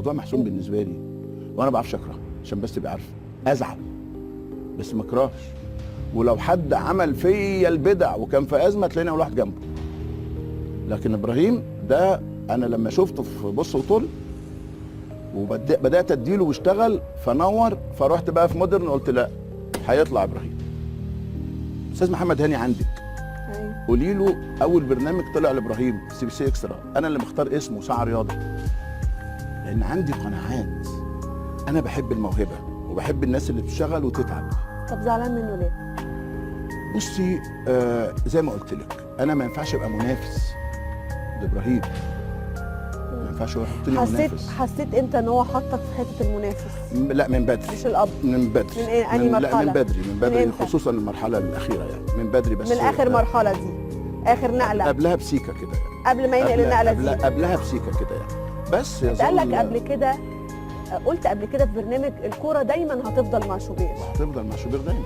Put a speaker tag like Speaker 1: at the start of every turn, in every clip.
Speaker 1: الموضوع محسوم بالنسبه لي، وانا ما بعرفش اكره عشان بس تبقى عارفه. ازعل بس ما اكرهش، ولو حد عمل فيا البدع وكان في ازمه تلاقيني اول واحد جنبه. لكن ابراهيم ده انا لما شفته في بص وطل وبدات اديله واشتغل فنور، فروحت بقى في مودرن قلت لا هيطلع ابراهيم. استاذ محمد هاني عندك
Speaker 2: ايوه
Speaker 1: قولي له اول برنامج طلع لابراهيم سي بي سي اكسترا انا اللي مختار اسمه ساعه رياضه، لان عندي قناعات. انا بحب الموهبه وبحب الناس اللي بتشتغل وتتعب.
Speaker 2: طب زعلان منه ليه؟
Speaker 1: بصي زي ما قلت لك انا ما ينفعش ابقى منافس لابراهيم، ما ينفعش هو يحطني منافس.
Speaker 2: حسيت امتى ان هو حطك في حته المنافس؟
Speaker 1: لا من بدري،
Speaker 2: مش الاب،
Speaker 1: من بدري.
Speaker 2: من ايه؟ انهي مرحله؟
Speaker 1: لا من بدري، من بدري
Speaker 2: إمتى؟
Speaker 1: خصوصا المرحله الاخيره يعني من بدري. بس
Speaker 2: من اخر مرحله دي، اخر نقله
Speaker 1: قبلها بسيكه كده يعني.
Speaker 2: قبل ما ينقل النقله دي
Speaker 1: قبلها بسيكه كده يعني. بس
Speaker 2: قال لك قبل كده، قلت قبل كده في برنامج الكوره دايما هتفضل مع شوبير.
Speaker 1: هتفضل مع شوبير دايما،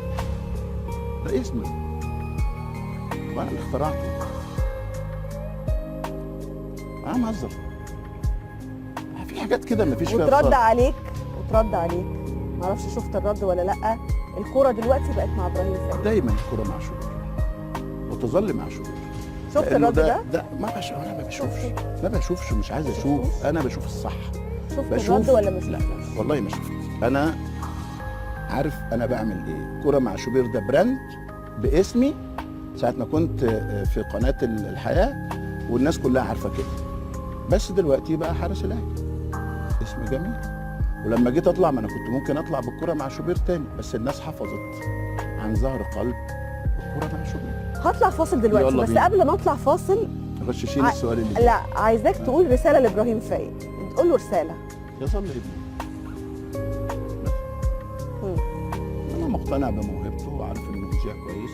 Speaker 1: ده اسمي وانا اللي اخترعته. انا مهزر في حاجات كده مفيش فيها
Speaker 2: وترد
Speaker 1: فصال.
Speaker 2: عليك معرفش شفت الرد ولا لا. الكوره دلوقتي بقت مع ابراهيم فايق.
Speaker 1: دايما الكوره مع شوبير وتظل مع شوبير.
Speaker 2: شفت الرد
Speaker 1: ده ما بشوفش مش عايز اشوف. انا بشوف الصح.
Speaker 2: شفت الرد ولا مش؟
Speaker 1: لا والله ما شفت. انا عارف انا بعمل ايه. كوره مع شوبير ده براند باسمي ساعه ما كنت في قناه الحياه والناس كلها عارفه كده. بس دلوقتي بقى حارس الاهلي اسم جميل. ولما جيت اطلع ما انا كنت ممكن اطلع بالكوره مع شوبير تاني، بس الناس حفظت عن ظهر قلب الكوره مع شوبير.
Speaker 2: هطلع فاصل دلوقتي، بس
Speaker 1: بينا.
Speaker 2: قبل ما اطلع فاصل
Speaker 1: غششيني السؤال اللي
Speaker 2: لا عايزاك تقول رساله لابراهيم فايق، تقول له رساله.
Speaker 1: يظل ابني. انا مقتنع بموهبته وعارف انه مذيع كويس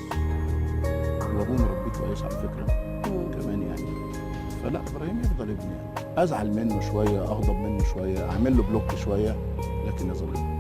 Speaker 1: وابوه مربيه كويس على فكره كمان يعني. فلا ابراهيم يفضل ابني يعني. ازعل منه شويه، اغضب منه شويه، اعمل له بلوك شويه، لكن يظل ابني.